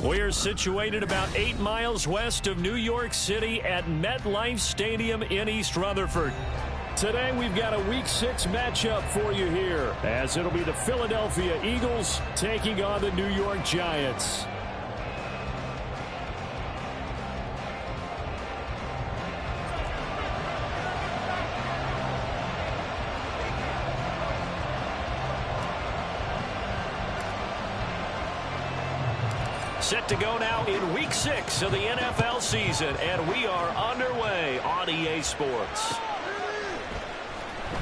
We're situated about 8 miles west of New York City at MetLife Stadium in East Rutherford. Today we've got a Week 6 matchup for you here, as it'll be the Philadelphia Eagles taking on the New York Giants. Set to go now in Week 6 of the NFL season, and we are underway on EA Sports.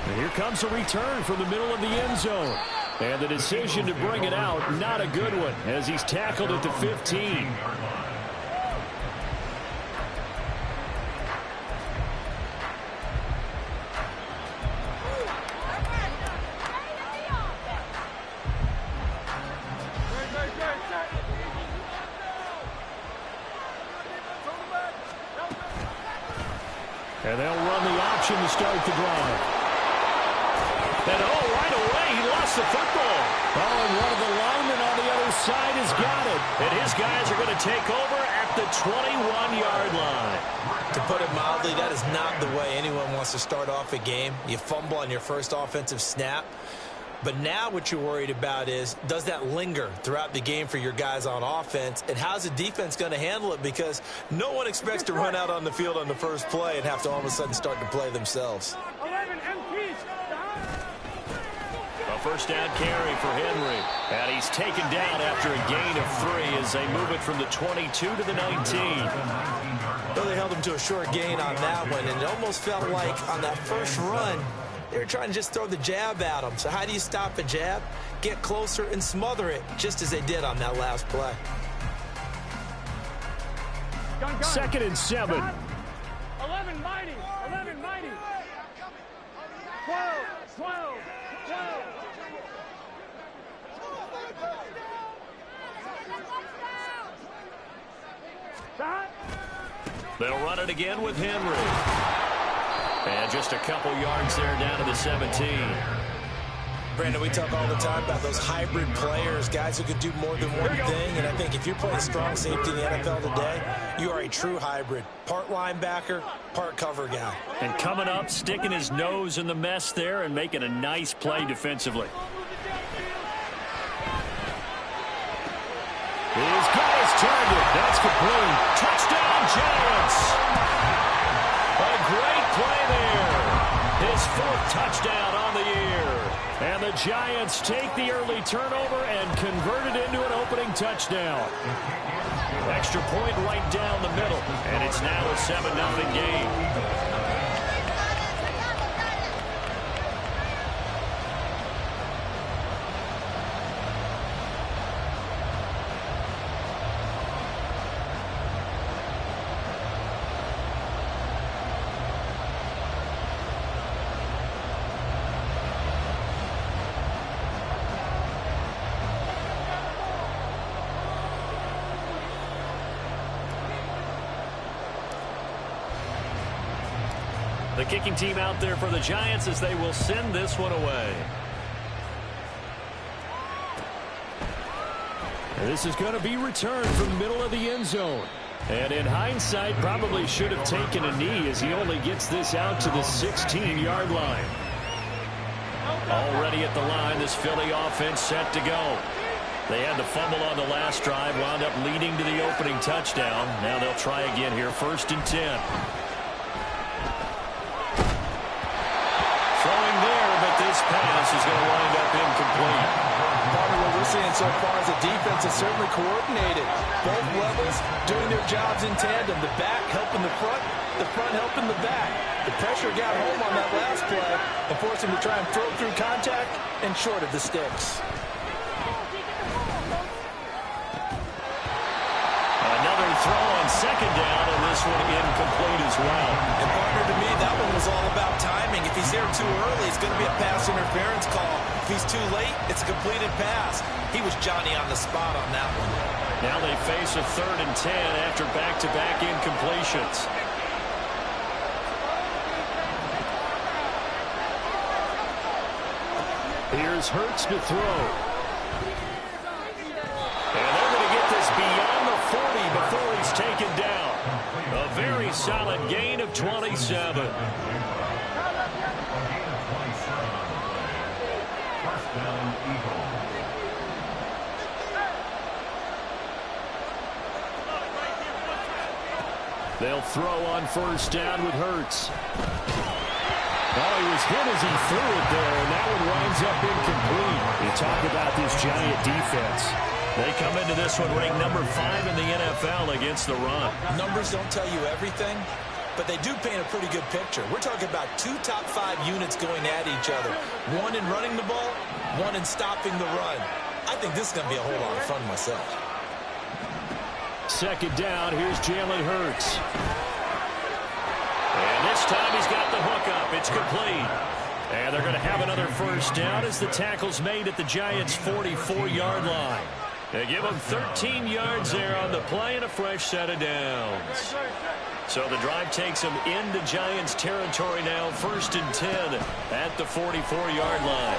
And here comes a return from the middle of the end zone. And the decision to bring it out, not a good one, as he's tackled at the 15. And they'll run the option to start the drive. And right away, he lost the football. And one of the linemen on the other side has got it. And his guys are going to take over at the 21-yard line. To put it mildly, that is not the way anyone wants to start off a game. You fumble on your first offensive snap. But now what you're worried about is, does that linger throughout the game for your guys on offense? And how's the defense going to handle it? Because no one expects to run out on the field on the first play and have to all of a sudden start to play themselves. A first down carry for Henry. And he's taken down after a gain of 3 as they move it from the 22 to the 19. Well, they held him to a short gain on that one, and it almost felt like on that first run, they were trying to just throw the jab at him. So how do you stop a jab? Get closer and smother it, just as they did on that last play. 2nd and 7. 11 mighty. 11 mighty. 12. 12. 12. They'll run it again with Henry. And just a couple yards there down to the 17. Brandon, we talk all the time about those hybrid players, guys who can do more than one thing. And I think if you're playing strong safety in the NFL today, you are a true hybrid. Part linebacker, part cover guy. And coming up, sticking his nose in the mess there and making a nice play defensively. He's got his target. That's complete. Touchdown, Giants. A great play there. His 4th touchdown on the year. And the Giants take the early turnover and convert it into an opening touchdown. Extra point right down the middle. And it's now a 7-0 game. The kicking team out there for the Giants as they will send this one away. And this is going to be returned from the middle of the end zone. And in hindsight, probably should have taken a knee as he only gets this out to the 16-yard line. Already at the line, this Philly offense set to go. They had the fumble on the last drive, wound up leading to the opening touchdown. Now they'll try again here, 1st and 10. This pass is going to wind up incomplete. Partner, what we're seeing so far is the defense is certainly coordinated. Both levels doing their jobs in tandem. The back helping the front helping the back. The pressure got home on that last play and forced him to try and throw through contact and short of the sticks. Another throw on 2nd down, and this one incomplete as well. And partner, to me, that one was all about timing. If he's there too early, it's going to be a pass interference call. If he's too late, it's a completed pass. He was Johnny on the spot on that one. Now they face a 3rd and 10 after back-to-back incompletions. Here's Hurts to throw. And they're going to get this beyond the 40 before he's taken down. A very solid gain of 27. They'll throw on first down with Hurts. Oh, he was hit as he threw it there, and that one winds up incomplete. You talk about this Giant defense. They come into this one ranked number 5 in the NFL against the run. Numbers don't tell you everything, but they do paint a pretty good picture. We're talking about 2 top 5 units going at each other. One in running the ball, one in stopping the run. I think this is going to be a whole lot of fun myself. Second down, here's Jalen Hurts. And this time he's got the hook up. It's complete. And they're going to have another first down as the tackle's made at the Giants' 44-yard line. They give them 13 yards there on the play and a fresh set of downs. So the drive takes them into Giants territory now, 1st and 10 at the 44-yard line.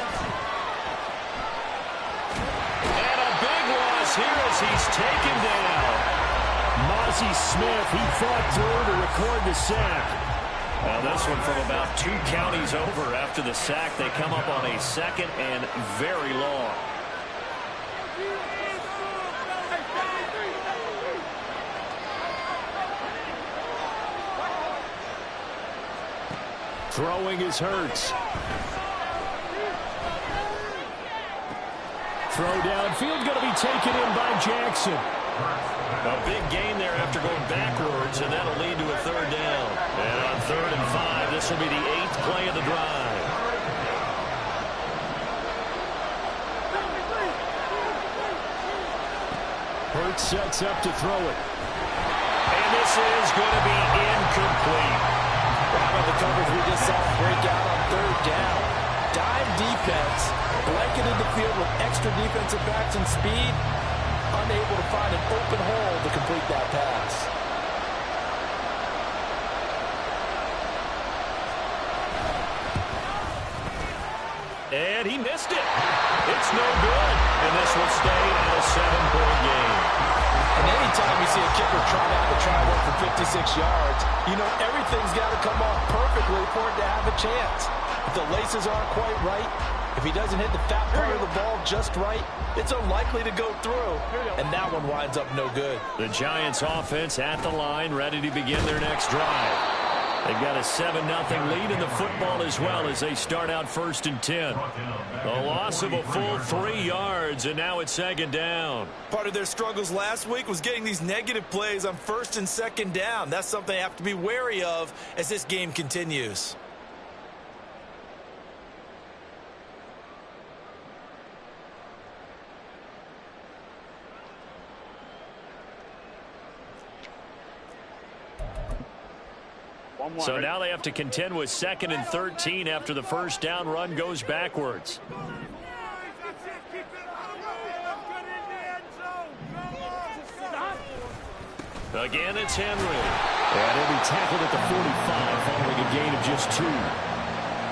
And a big loss here as he's taken down. Mozzie Smith, he fought through to record the sack. Now this one from about 2 counties over after the sack. They come up on a 2nd and very long. Throwing is Hurts. Throw downfield going to be taken in by Jackson. A big gain there after going backwards, and that'll lead to a 3rd down. And on 3rd and 5, this will be the 8th play of the drive. Hurts sets up to throw it. And this is going to be incomplete. How about the coverage we just saw break out on 3rd down? Dime defense, blanketed the field with extra defensive backs and speed. Unable to find an open hole to complete that pass. And he missed it. It's no good. And this will stay at a 7-point game. And anytime you see a kicker trot out to try one for 56 yards, you know everything's got to come off perfectly for it to have a chance. If the laces aren't quite right, if he doesn't hit the fat part of the ball just right, it's unlikely to go through, and that one winds up no good. The Giants offense at the line, ready to begin their next drive. They've got a 7-0 lead in the football as well as they start out 1st and 10. A loss of a full 3 yards, and now it's 2nd down. Part of their struggles last week was getting these negative plays on 1st and 2nd down. That's something they have to be wary of as this game continues. So now they have to contend with 2nd and 13 after the first down run goes backwards. Again, it's Henry. And he'll be tackled at the 45 following a gain of just 2.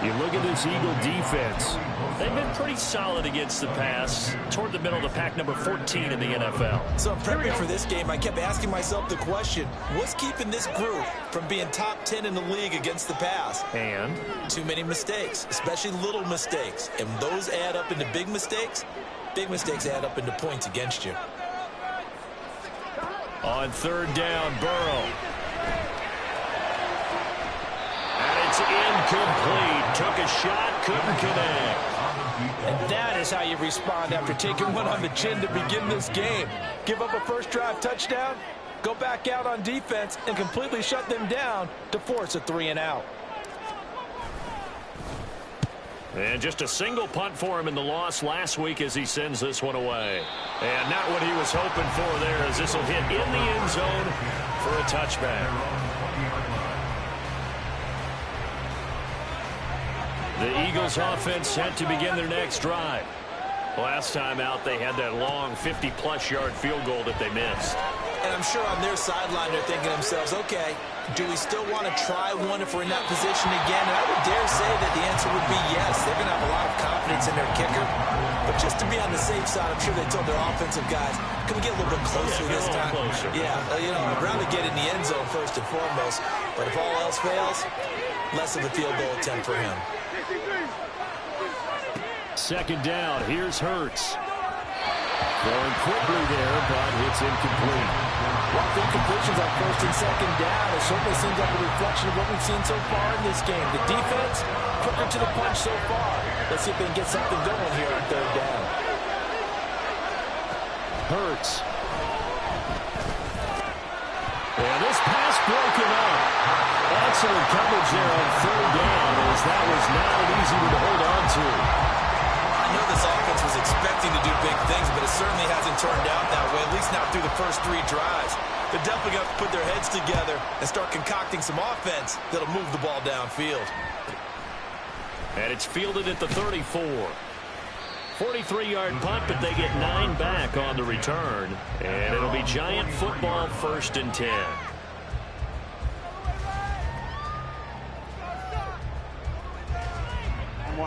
You look at this Eagle defense. They've been pretty solid against the pass, toward the middle of the pack, number 14 in the NFL. So prepping for this game, I kept asking myself the question, what's keeping this group from being top 10 in the league against the pass? And? Too many mistakes, especially little mistakes. And those add up into big mistakes. Big mistakes add up into points against you. On 3rd down, Burrow. And it's incomplete. Took a shot, couldn't connect. And that is how you respond after taking one on the chin to begin this game. Give up a first drive touchdown, go back out on defense, and completely shut them down to force a 3-and-out. And just a single punt for him in the loss last week as he sends this one away. And not what he was hoping for there as this will hit in the end zone for a touchback. The Eagles offense set to begin their next drive. Last time out, they had that long 50-plus yard field goal that they missed. And I'm sure on their sideline they're thinking to themselves, okay, do we still want to try one if we're in that position again? And I would dare say that the answer would be yes. They're going to have a lot of confidence in their kicker. But just to be on the safe side, I'm sure they told their offensive guys, can we get a little bit closer this time? Yeah, I'd rather get in the end zone first and foremost. But if all else fails, less of a field goal attempt for him. Second down, here's Hurts. Throwing quickly there, but it's incomplete. Well, the incompletions on first and second down. It certainly seems like a reflection of what we've seen so far in this game. The defense, quicker to the punch so far. Let's see if they can get something going here on third down. Hurts. And this pass broken up. Excellent coverage there on third down, as that was not an easy one to hold on to. I know this offense was expecting to do big things, but it certainly hasn't turned out that way, at least not through the first 3 drives. They're definitely going to put their heads together and start concocting some offense that'll move the ball downfield. And it's fielded at the 34. 43-yard punt, but they get 9 back on the return. And it'll be Giant football, 1st and 10.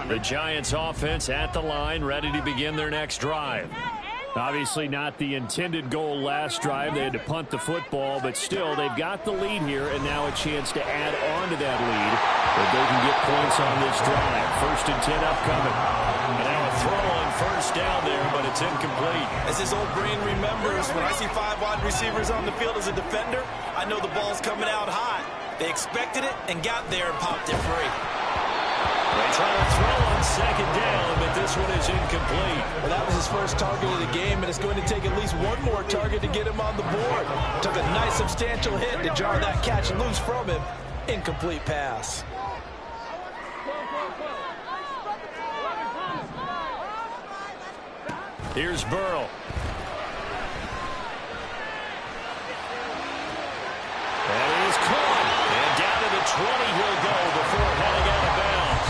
The Giants offense at the line, ready to begin their next drive. Obviously not the intended goal last drive. They had to punt the football, but still they've got the lead here and now a chance to add on to that lead if they can get points on this drive. 1st and 10 upcoming. And now a throw on first down there, but it's incomplete. As his old brain remembers, when I see 5 wide receivers on the field as a defender, I know the ball's coming out hot. They expected it and got there and popped it free. They try to throw on second down, but this one is incomplete. Well, that was his first target of the game, and it's going to take at least one more target to get him on the board. Took a nice substantial hit to jar that catch loose from him. Incomplete pass. Here's Burrow. And he is caught. And down to the 20 he'll go before heading out of bounds.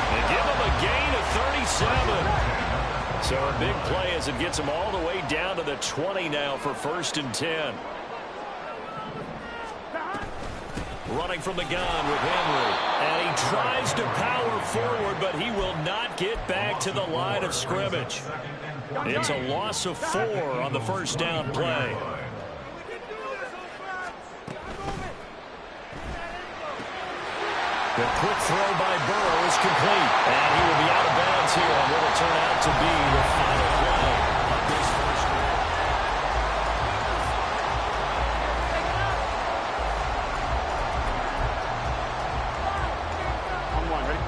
And give him a gain of 37. So a big play as it gets him all the way down to the 20 now for 1st and 10. Running from the gun with Henry. And he tries to power forward, but he will not get back to the line of scrimmage. It's a loss of 4 on the first down play. The quick throw by Burrow is complete. And he will be out of bounds here on what will turn out to be the final play of this first quarter. On 1, ready?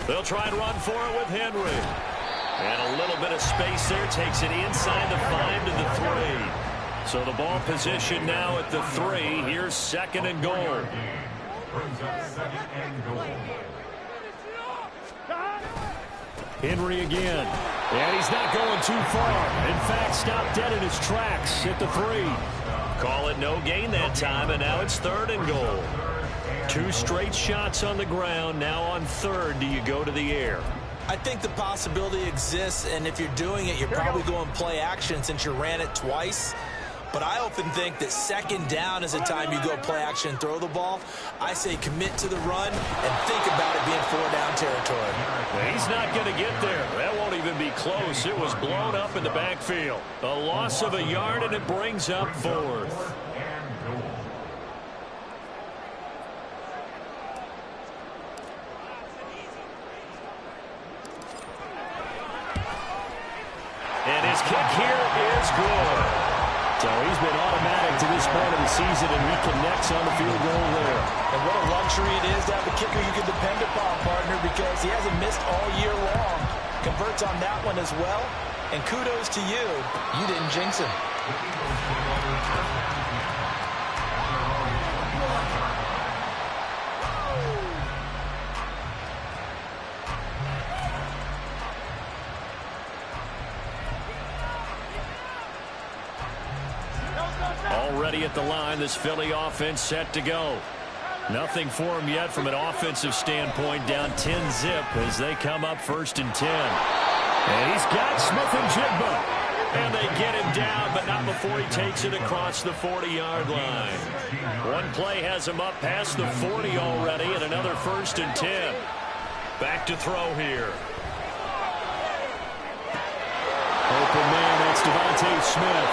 They'll try and run for it with Henry. And a little bit of space there. Takes it inside the 5 to the 3. So the ball position now at the 3. Here's 2nd and goal. Henry again. And he's not going too far. In fact, stopped dead in his tracks at the 3. Call it no gain that time, and now it's 3rd and goal. 2 straight shots on the ground. Now on 3rd, do you go to the air? I think the possibility exists, and if you're doing it, you're probably going play action since you ran it twice. But I often think that 2nd down is the time you go play action and throw the ball. I say commit to the run and think about it being 4-down territory. He's not going to get there. That won't even be close. It was blown up in the backfield. A loss of a yard, and it brings up 4th. And his kick here is good. So he's been automatic to this point of the season, and he connects on the field goal there. And what a luxury it is to have a kicker you can depend upon, partner, because he hasn't missed all year long. Converts on that one as well. And kudos to you. You didn't jinx him. Already at the line, this Philly offense set to go. Nothing for him yet from an offensive standpoint, down 10-zip as they come up 1st and 10. And he's got Smith-Njigba. And they get him down, but not before he takes it across the 40-yard line. One play has him up past the 40 already, and another 1st and 10. Back to throw here. Open man, that's Devontae Smith.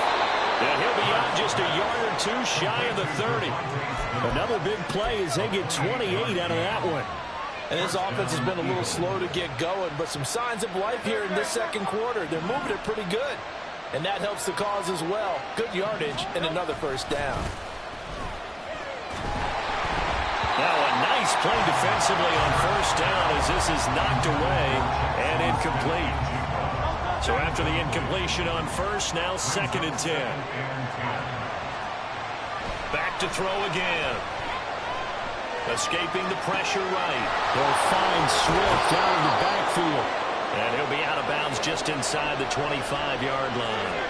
And he'll be out just a yard or two shy of the 30. Another big play as they get 28 out of that one. And this offense has been a little slow to get going, but some signs of life here in this second quarter. They're moving it pretty good. And that helps the cause as well. Good yardage and another 1st down. Now a nice play defensively on 1st down as this is knocked away and incomplete. So after the incompletion on 1st, now 2nd and 10. Back to throw again. Escaping the pressure right. They'll find Swift down in the backfield. And he'll be out of bounds just inside the 25-yard line.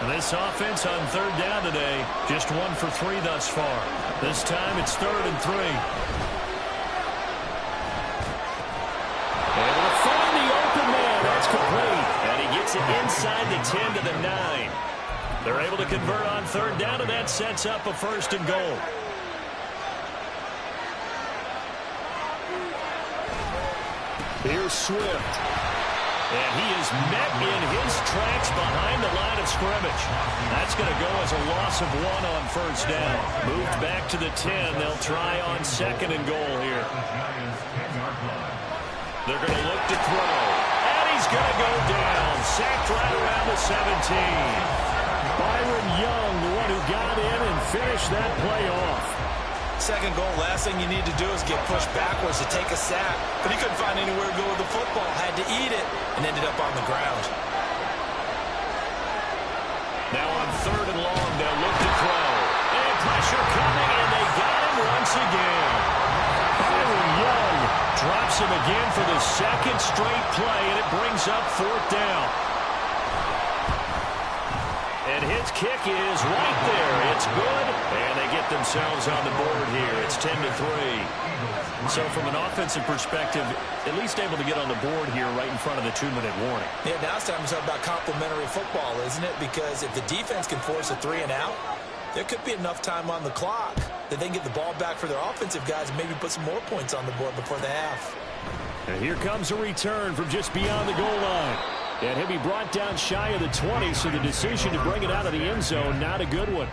And this offense on 3rd down today, just 1 for 3 thus far. This time it's 3rd and 3. Able to find the open man. That's complete. And he gets it inside the 10 to the 9. They're able to convert on 3rd down, and that sets up a 1st and goal. Here's Swift. And he is met in his tracks behind the line of scrimmage. That's going to go as a loss of 1 on 1st down. Moved back to the 10. They'll try on 2nd and goal here. They're going to look to throw. And he's going to go down. Sacked right around the 17. Byron Young, the one who got in and finished that play off. Second goal, last thing you need to do is get pushed backwards to take a sack. But he couldn't find anywhere to go with the football. Had to eat it and ended up on the ground. Now on 3rd and long, they'll look to throw. And pressure coming, and they got him once again. Byron Young drops him again for the 2nd straight play, and it brings up 4th down. And his kick is right there. It's good, and they get themselves on the board here. It's 10-3. So from an offensive perspective, at least able to get on the board here right in front of the 2-minute warning. Yeah, now it's time to talk about complementary football, isn't it? Because if the defense can force a 3 and out, there could be enough time on the clock that they can get the ball back for their offensive guys and maybe put some more points on the board before the half. And here comes a return from just beyond the goal line. And he'll be brought down shy of the 20, so the decision to bring it out of the end zone, not a good one.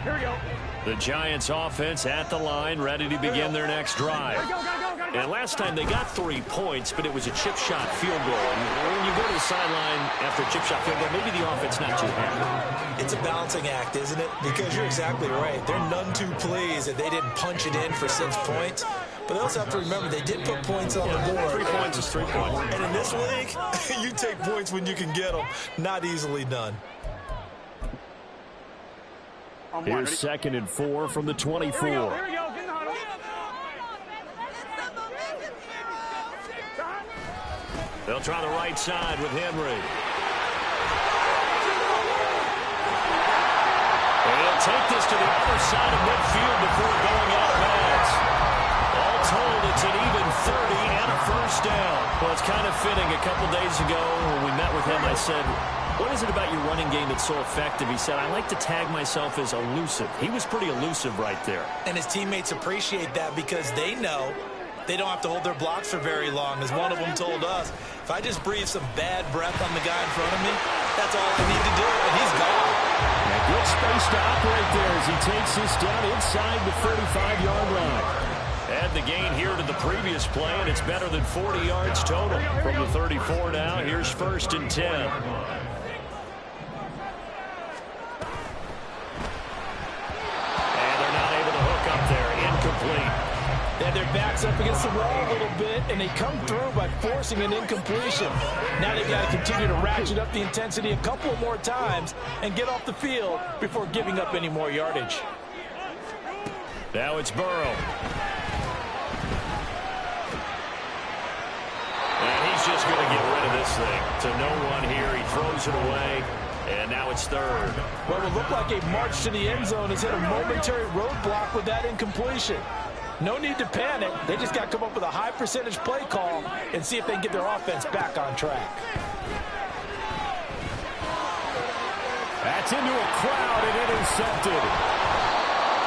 Here we go. The Giants offense at the line, ready to begin their next drive. And last time they got 3 points, but it was a chip shot field goal. And when you go to the sideline after a chip shot field goal, maybe the offense not too happy. It's a balancing act, isn't it? Because you're exactly right. They're none too pleased that they didn't punch it in for 6 points. But they also have to remember they did put points on the board. 3 points is 3 points. And in this league, you take points when you can get them. Not easily done. Here's 2nd and 4 from the 24. Here we go. Get in the huddle. They'll try the right side with Henry. And he'll take this to the other side of midfield before going out of bounds. All told, it's an even 30 and a 1st down. Well, it's kind of fitting. A couple days ago when we met with him, I said, what is it about your running game that's so effective? He said, I like to tag myself as elusive. He was pretty elusive right there. And his teammates appreciate that because they know they don't have to hold their blocks for very long. As one of them told us, if I just breathe some bad breath on the guy in front of me, that's all I need to do, and he's gone. A good space to operate there as he takes this down inside the 35-yard line. Add the gain here to the previous play, and it's better than 40 yards total. From the 34 now, here's 1st and 10. And their back's up against the wall a little bit, and they come through by forcing an incompletion. Now they've got to continue to ratchet up the intensity a couple more times and get off the field before giving up any more yardage. Now it's Burrow. And he's just going to get rid of this thing. To no one here. He throws it away. And now it's third. What would look like a march to the end zone has hit a momentary roadblock with that incompletion. No need to panic. They just got to come up with a high percentage play call and see if they can get their offense back on track. That's into a crowd and intercepted.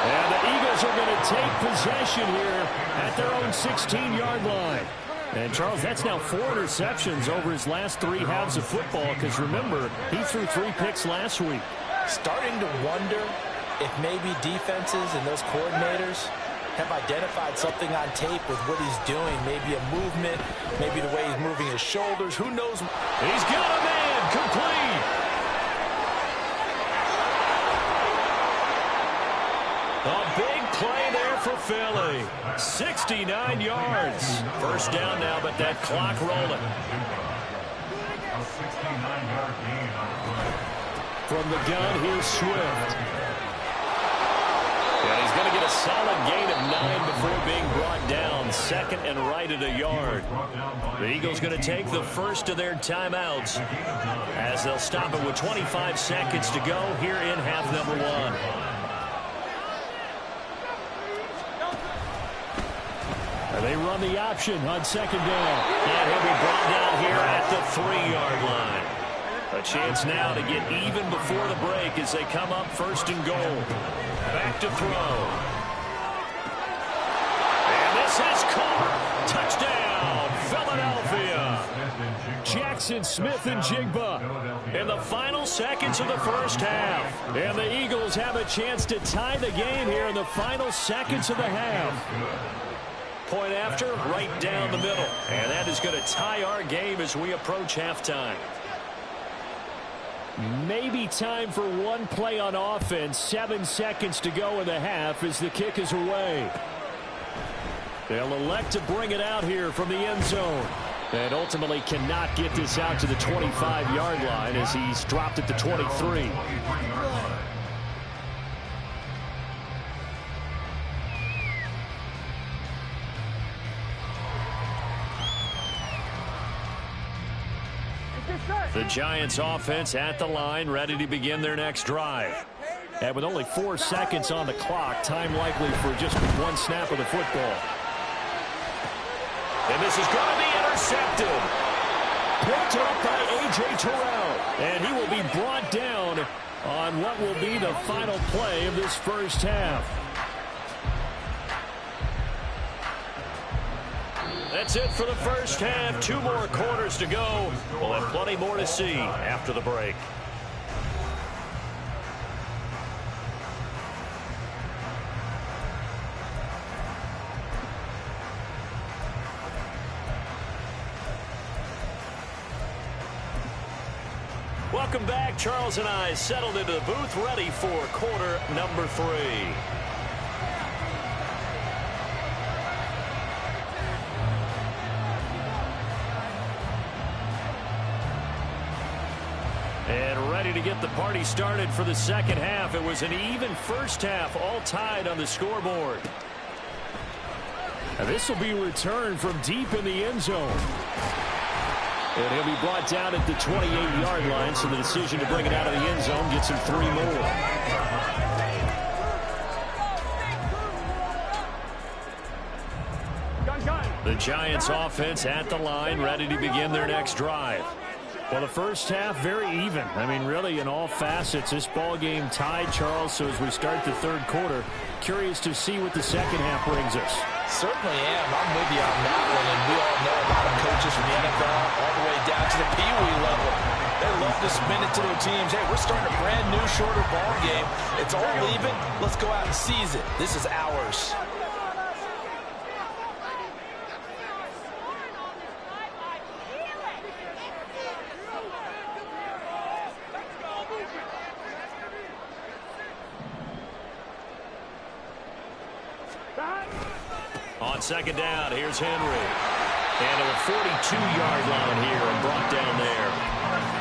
And the Eagles are going to take possession here at their own 16-yard line. And, Charles, that's now 4 interceptions over his last 3 halves of football because, remember, he threw 3 picks last week. Starting to wonder if maybe defenses and those coordinators have identified something on tape with what he's doing. Maybe a movement, maybe the way he's moving his shoulders. Who knows? He's got a man. Complete. A big play there for Philly. 69 yards. First down now, but that clock rolling. From the gun, here's Swift. And he's going to get a solid gain of 9 before being brought down. Second and right at a yard. The Eagles going to take the first of their timeouts as they'll stop it with 25 seconds to go here in half number 1. They run the option on second down. And he'll be brought down here at the 3-yard line. A chance now to get even before the break as they come up first and goal. Back to throw. And this is caught. Touchdown, Philadelphia. Jackson Smith-Njigba in the final seconds of the first half. And the Eagles have a chance to tie the game here in the final seconds of the half. Point after, right down the middle. And that is going to tie our game as we approach halftime. Maybe time for one play on offense. 7 seconds to go in the half as the kick is away. They'll elect to bring it out here from the end zone. And ultimately cannot get this out to the 25-yard line as he's dropped at the 23. The Giants offense at the line, ready to begin their next drive. And with only 4 seconds on the clock, time likely for just 1 snap of the football. And this is going to be intercepted. Picked up by A.J. Terrell. And he will be brought down on what will be the final play of this first half. That's it for the first half. 2 more quarters to go. We'll have plenty more to see after the break. Welcome back. Charles and I settled into the booth, ready for quarter number 3. And ready to get the party started for the second half. It was an even first half, all tied on the scoreboard. Now this will be returned from deep in the end zone. And he'll be brought down at the 28-yard line, so the decision to bring it out of the end zone gets him 3 more. The Giants offense at the line, ready to begin their next drive. Well, the first half, very even. I mean, really, in all facets, this ball game tied, Charles. So as we start the third quarter, curious to see what the second half brings us. Certainly am. I'm with you on that one. And we all know a lot of coaches from the NFL all the way down to the Pee Wee level. They love to spin it to their teams. Hey, we're starting a brand new, shorter ball game. It's all even. Let's go out and seize it. This is ours. On second down, here's Henry. And to the 42-yard line here and brought down there.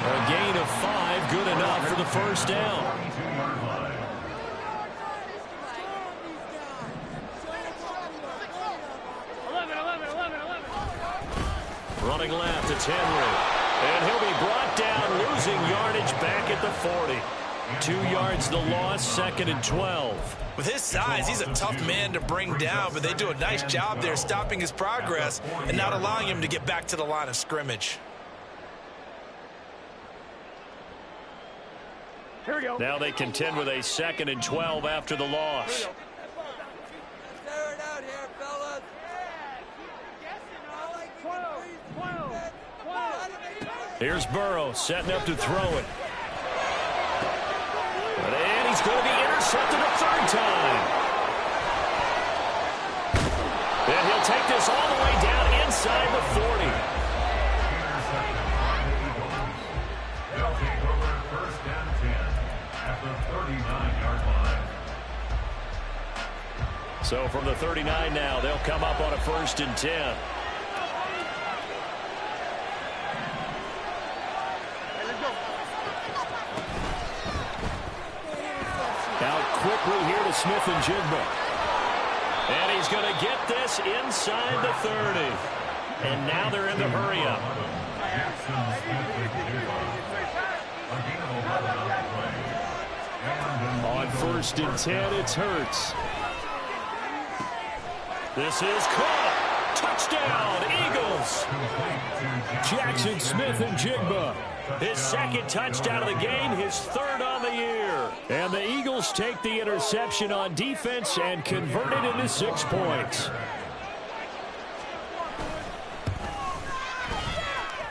A gain of 5, good enough for the first down. Running left, it's Henry. And he'll be brought down losing yardage back at the 40. 2 yards the loss, 2nd and 12. With his size, he's a tough man to bring down, but they do a nice job there stopping his progress and not allowing him to get back to the line of scrimmage. Here we go. Now they contend with a 2nd and 12 after the loss. Here's Burrow setting up to throw it. And he's going to be intercepted a 3rd time. And he'll take this all the way down inside the 40. They'll take over 1st and 10 at the 39-yard line. So from the 39 now, they'll come up on a 1st and 10. Out quickly here to Smith-Njigba. And he's going to get this inside the 30. And now they're in the hurry-up. On 1st and 10, it's Hurts. This is caught. Touchdown, Eagles. Jackson Smith-Njigba. His 2nd touchdown of the game, his 3rd on the year. And the Eagles take the interception on defense and convert it into 6 points.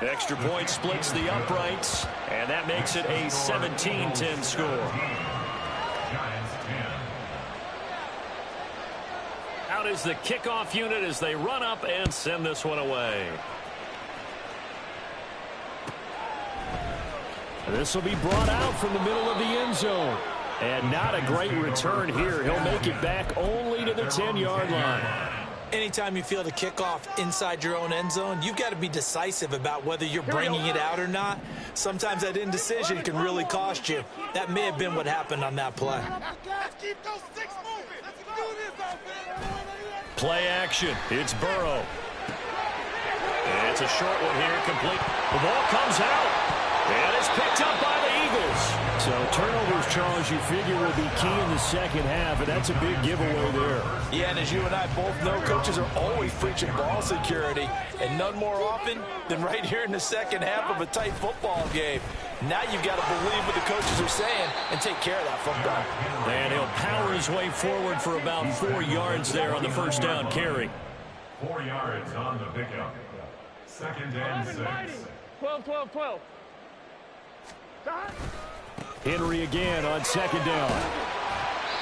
Extra point splits the uprights, and that makes it a 17-10 score. Out is the kickoff unit as they run up and send this one away. This will be brought out from the middle of the end zone. And not a great return here. He'll make it back only to the 10-yard line. Anytime you feel the kickoff inside your own end zone, you've got to be decisive about whether you're bringing it out or not. Sometimes that indecision can really cost you. That may have been what happened on that play. Play action. It's Burrow. And it's a short one here, complete. The ball comes out. And it's picked up by the Eagles. So turnovers, Charles, you figure will be key in the 2nd half, and that's a big giveaway there. Yeah, and as you and I both know, coaches are always preaching ball security, and none more often than right here in the 2nd half of a tight football game. Now you've got to believe what the coaches are saying and take care of that football. And he'll power his way forward for about 4 yards there on the 1st down carry. 4 yards on the pickup. 2nd and 6. 12. Henry again on 2nd down.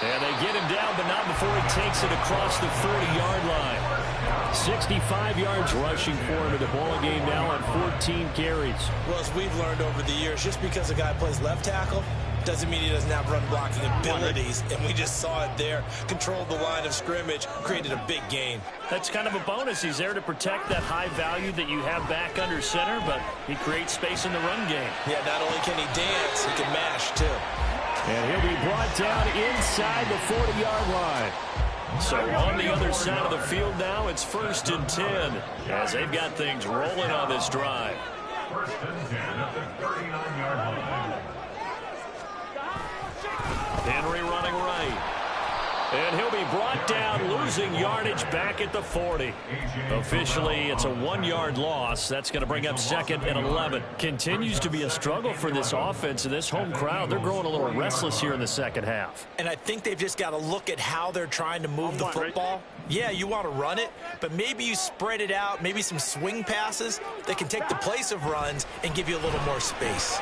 And they get him down, but not before he takes it across the 40-yard line. 65 yards rushing for him in the ball game now on 14 carries. Well, as we've learned over the years, just because a guy plays left tackle doesn't mean he doesn't have run blocking abilities, and we just saw it there. Controlled the line of scrimmage, created a big gain. That's kind of a bonus. He's there to protect that high value that you have back under center, but he creates space in the run game. Yeah, not only can he dance, he can mash, too. And he'll be brought down inside the 40-yard line. So on the other side of the field now, it's 1st and 10 as they've got things rolling on this drive. 1st and 10 at the 39-yard line. Henry running right. And he'll be brought down, losing yardage back at the 40. Officially, it's a 1-yard loss. That's going to bring up 2nd and 11. Continues to be a struggle for this offense and this home crowd. They're growing a little restless here in the 2nd half. And I think they've just got to look at how they're trying to move the football. Yeah, you want to run it, but maybe you spread it out, maybe some swing passes that can take the place of runs and give you a little more space.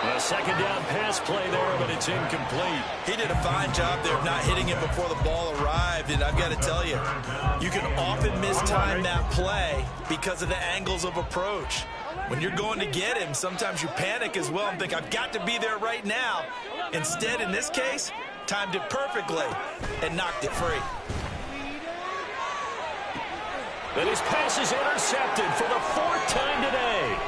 A 2nd down pass play there, but it's incomplete. He did a fine job there of not hitting it before the ball arrived, and I've got to tell you, you can often mistime that play because of the angles of approach. When you're going to get him, sometimes you panic as well and think, I've got to be there right now. Instead, in this case, timed it perfectly and knocked it free. And his pass is intercepted for the 4th time today.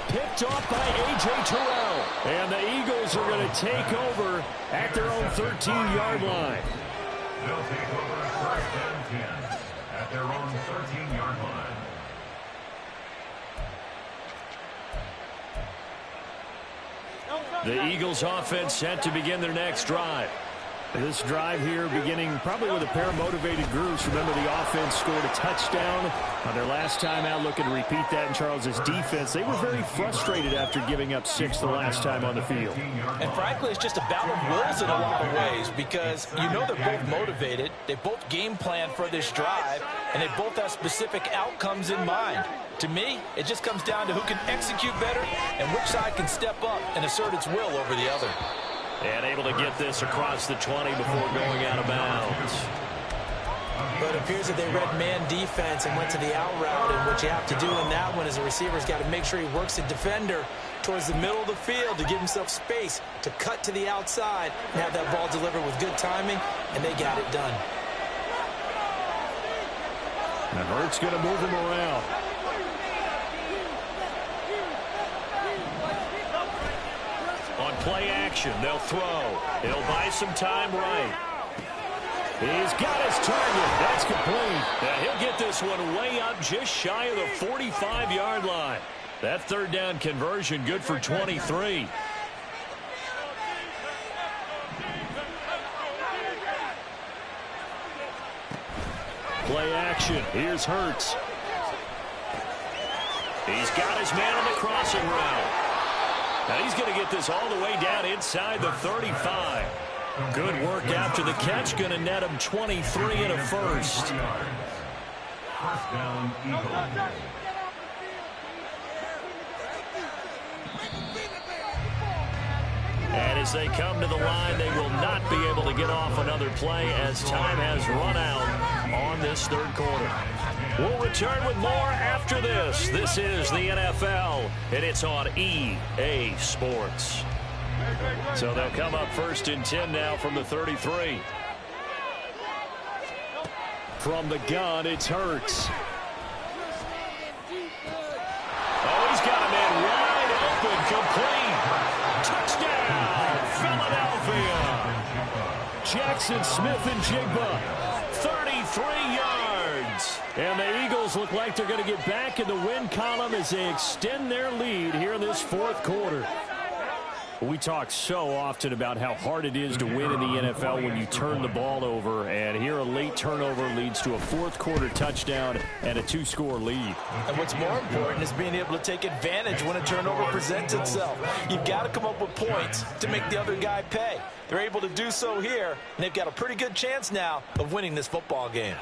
Picked off by A.J. Terrell. And the Eagles are going to take over at their own 13-yard line. They'll take over 1st and 10 at their own 13-yard line. The Eagles offense set to begin their next drive. This drive here beginning probably with a pair of motivated groups. Remember, the offense scored a touchdown on their last time out, looking to repeat that in Charles's defense. They were very frustrated after giving up 6 the last time on the field. And frankly, it's just a battle of wills in a lot of ways, because you know they're both motivated. They both game plan for this drive, and they both have specific outcomes in mind. To me, it just comes down to who can execute better and which side can step up and assert its will over the other. And able to get this across the 20 before going out of bounds. But it appears that they read man defense and went to the out route, and what you have to do in that one is the receiver's got to make sure he works the defender towards the middle of the field to give himself space to cut to the outside and have that ball delivered with good timing, and they got it done. And Hurts going to move him around. On play action, they'll throw. He'll buy some time right. He's got his target. That's complete. Now he'll get this one way up just shy of the 45-yard line. That third down conversion good for 23. Play action. Here's Hurts. He's got his man on the crossing route. Now he's going to get this all the way down inside the 35. Good work after the catch. Going to net him 23 and a first. First down, Eagles. And as they come to the line, they will not be able to get off another play as time has run out on this third quarter. We'll return with more after this. This is the NFL, and it's on EA Sports. So they'll come up 1st and 10 now from the 33. From the gun, it's Hurts. Oh, he's got a man wide open, complete. Touchdown, Philadelphia. Jackson Smith-Njigba. 33 yards. And the Eagles look like they're going to get back in the win column as they extend their lead here in this fourth quarter. We talk so often about how hard it is to win in the NFL when you turn the ball over, and here a late turnover leads to a fourth quarter touchdown and a 2-score lead. And what's more important is being able to take advantage when a turnover presents itself. You've got to come up with points to make the other guy pay. They're able to do so here, and they've got a pretty good chance now of winning this football game.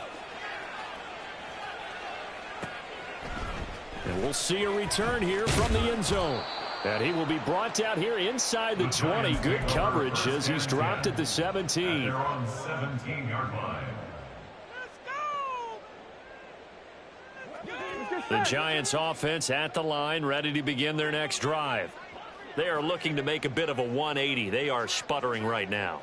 And we'll see a return here from the end zone. And he will be brought down here inside the 20. Good coverage as he's dropped at the 17. They're on 17-yard line. The Giants offense at the line, ready to begin their next drive. They are looking to make a bit of a 180. They are sputtering right now.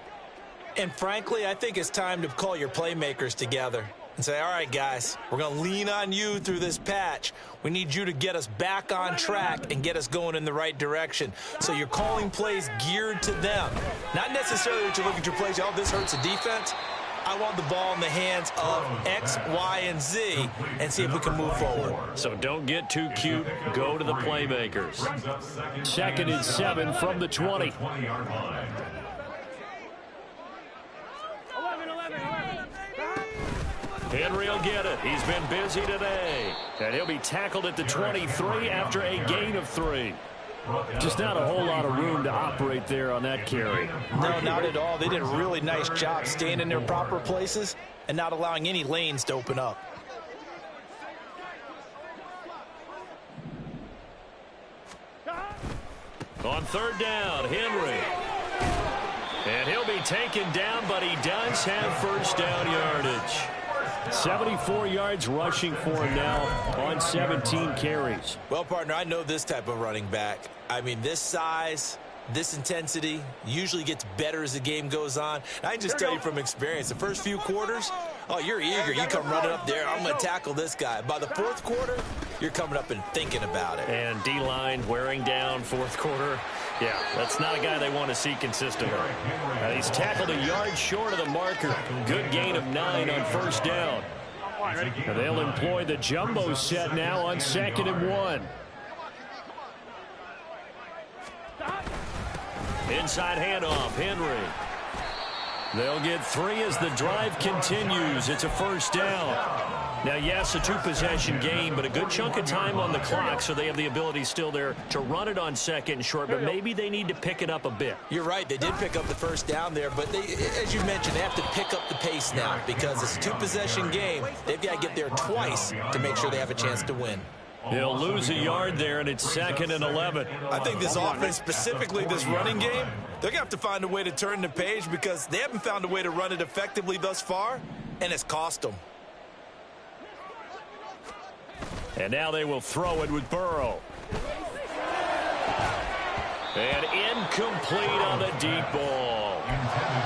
And frankly, I think it's time to call your playmakers together and say, all right, guys, we're going to lean on you through this patch. We need you to get us back on track and get us going in the right direction. So you're calling plays geared to them. Not necessarily that you look at your plays, oh, this hurts the defense. I want the ball in the hands of X, Y, and Z and see if we can move forward. So don't get too cute. Go to the playmakers. 2nd and 7 from the 20. 20-yard line. 11. Henry will get it. He's been busy today. And he'll be tackled at the 23 after a gain of 3. Just not a whole lot of room to operate there on that carry. No, not at all. They did a really nice job staying in their proper places and not allowing any lanes to open up. On 3rd down, Henry. And he'll be taken down, but he does have first down yardage. 74 yards rushing for him now on 17 carries. Well, partner, I know this type of running back. I mean, this size, this intensity usually gets better as the game goes on. I can just tell you from experience, the first few quarters, oh, you're eager. You come running up there, I'm going to tackle this guy. By the 4th quarter, you're coming up and thinking about it. And D-line wearing down 4th quarter. Yeah, that's not a guy they want to see consistently. He's tackled a yard short of the marker. Good gain of 9 on first down. And they'll employ the jumbo set now on 2nd and 1. Inside handoff, Henry. They'll get 3 as the drive continues. It's a first down. Now, yes, a 2-possession game, but a good chunk of time on the clock, so they have the ability still there to run it on second and short, but maybe they need to pick it up a bit. You're right. They did pick up the first down there, but they, as you mentioned, they have to pick up the pace now because it's a 2-possession game. They've got to get there twice to make sure they have a chance to win. They'll lose a yard there, and it's 2nd and 11. I think this offense, specifically this running game, they're going to have to find a way to turn the page because they haven't found a way to run it effectively thus far, and it's cost them. And now they will throw it with Burrow. And incomplete on the deep ball.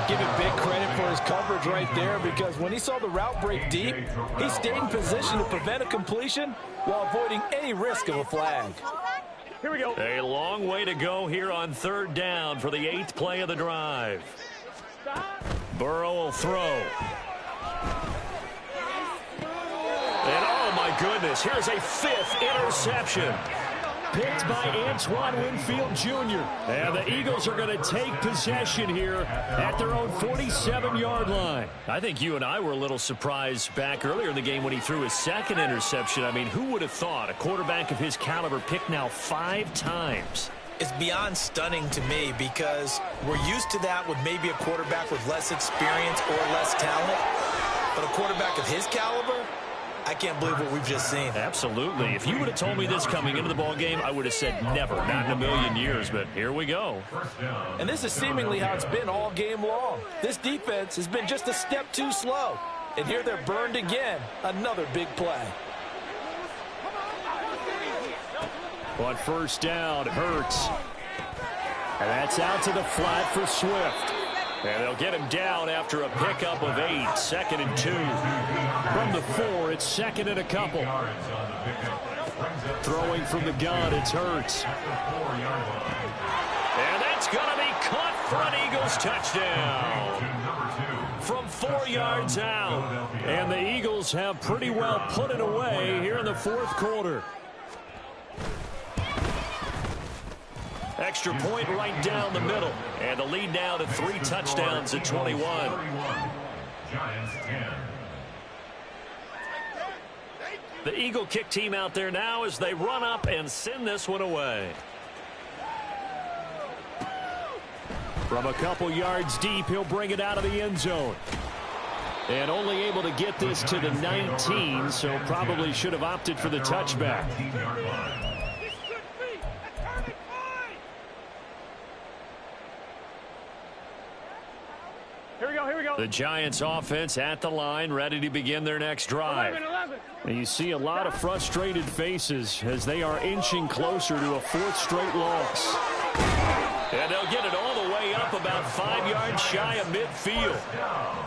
Give him big credit for his coverage right there because when he saw the route break deep, he stayed in position to prevent a completion while avoiding any risk of a flag. Here we go. A long way to go here on 3rd down for the 8th play of the drive. Burrow will throw. And oh my goodness, here's a 5th interception. Picked by Antoine Winfield Jr. And the Eagles are going to take possession here at their own 47-yard line. I think you and I were a little surprised back earlier in the game when he threw his 2nd interception. I mean, who would have thought a quarterback of his caliber picked now 5 times? It's beyond stunning to me because we're used to that with maybe a quarterback with less experience or less talent. But a quarterback of his caliber, I can't believe what we've just seen. Absolutely. If you would have told me this coming into the ball game, I would have said never, not in a million years, but here we go. And this is seemingly how it's been all game long. This defense has been just a step too slow. And here they're burned again. Another big play. On 1st down, Hurts. And that's out to the flat for Swift. And they'll get him down after a pickup of 8. 2nd and 2. From the 4, it's 2nd and a couple. Throwing from the gun, it's Hurts. And that's going to be caught for an Eagles touchdown. From 4 yards out. And the Eagles have pretty well put it away here in the 4th quarter. Extra point right down the middle. And the lead now to 3 touchdowns at 21. Giants 10. The Eagle kick team out there now as they run up and send this one away. From a couple yards deep, he'll bring it out of the end zone. And only able to get this to the 19, so probably should have opted for the touchback. Here we go. The Giants offense at the line, ready to begin their next drive. 11. And you see a lot of frustrated faces as they are inching closer to a 4th straight loss. And they'll get it all the way up about 5 yards shy of midfield.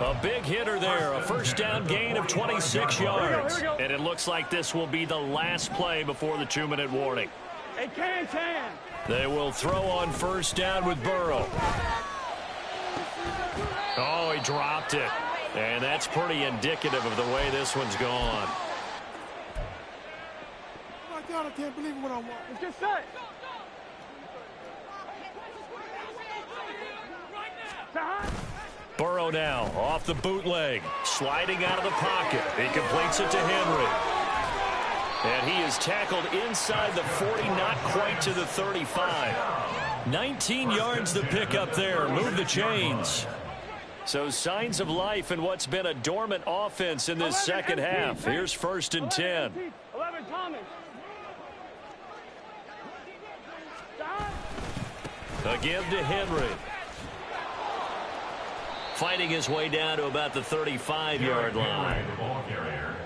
A big hitter there, a 1st down gain of 26 yards. Here we go. And it looks like this will be the last play before the 2-minute warning. Hey, can. They will throw on 1st down with Burrow. Oh, he dropped it. And that's pretty indicative of the way this one's gone. Oh my God, I can't believe what I want. It's just set. Burrow now off the bootleg, sliding out of the pocket. He completes it to Henry. And he is tackled inside the 40, not quite to the 35. 19 yards to pick up there. Move the chains. So signs of life in what's been a dormant offense in this second half. Here's 1st and 10. 11, Thomas. A give to Henry. Fighting his way down to about the 35-yard line.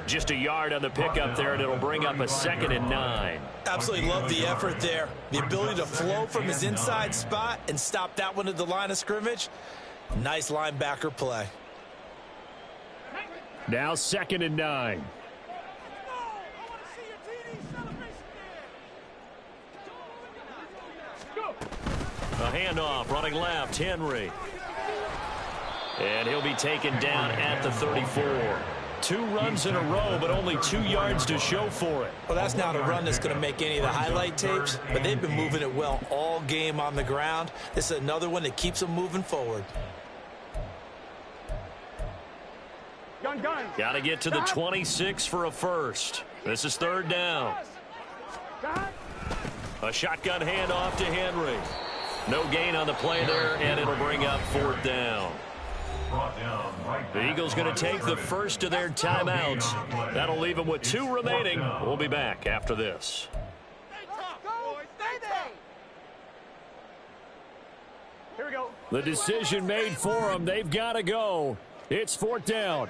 Just a yard on the pickup there, and it'll bring up a 2nd and 9. Absolutely love the effort there. The ability to flow from his inside spot and stop that one at the line of scrimmage. Nice linebacker play. Now 2nd and 9. A handoff, running left, Henry. And he'll be taken down at the 34. 2 runs in a row, but only 2 yards to show for it. Well, that's not a run that's going to make any of the highlight tapes, but they've been moving it well all game on the ground. This is another one that keeps them moving forward. Gun. Got to get to the 26 for a first. This is 3rd down. A shotgun handoff to Henry. No gain on the play there, and it'll bring up 4th down. The Eagles going to take the first of their timeouts. That'll leave them with 2 remaining. We'll be back after this. Here we go. The decision made for them. They've got to go. It's 4th down.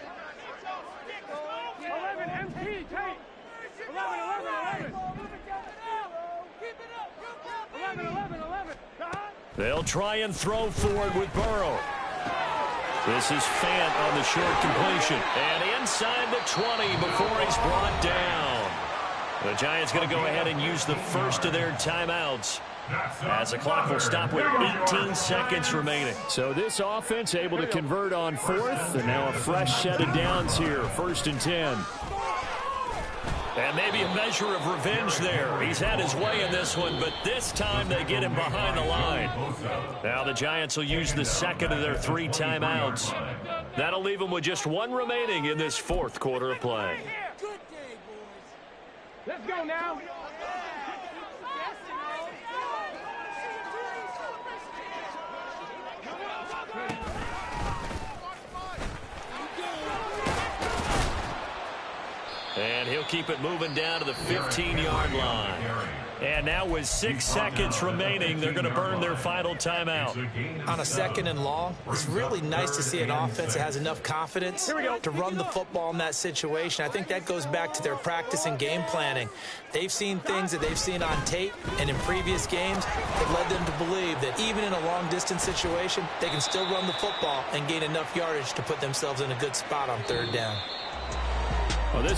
11 MP, take. 11. 11. They'll try and throw forward with Burrow. This is Fant on the short completion. And inside the 20 before he's brought down. The Giants going to go ahead and use the first of their timeouts, as the clock will stop with 18 seconds remaining. So this offense able to convert on 4th, and now a fresh set of downs here, 1st and 10. And maybe a measure of revenge there. He's had his way in this one, but this time they get him behind the line. Now the Giants will use the second of their 3 timeouts. That'll leave them with just 1 remaining in this 4th quarter of play. Let's go now. And he'll keep it moving down to the 15-yard line. And now with 6 seconds remaining, they're going to burn their final timeout. On a 2nd and long, it's really nice to see an offense that has enough confidence to run the football in that situation. I think that goes back to their practice and game planning. They've seen things that they've seen on tape and in previous games that led them to believe that even in a long-distance situation, they can still run the football and gain enough yardage to put themselves in a good spot on 3rd down. Well, this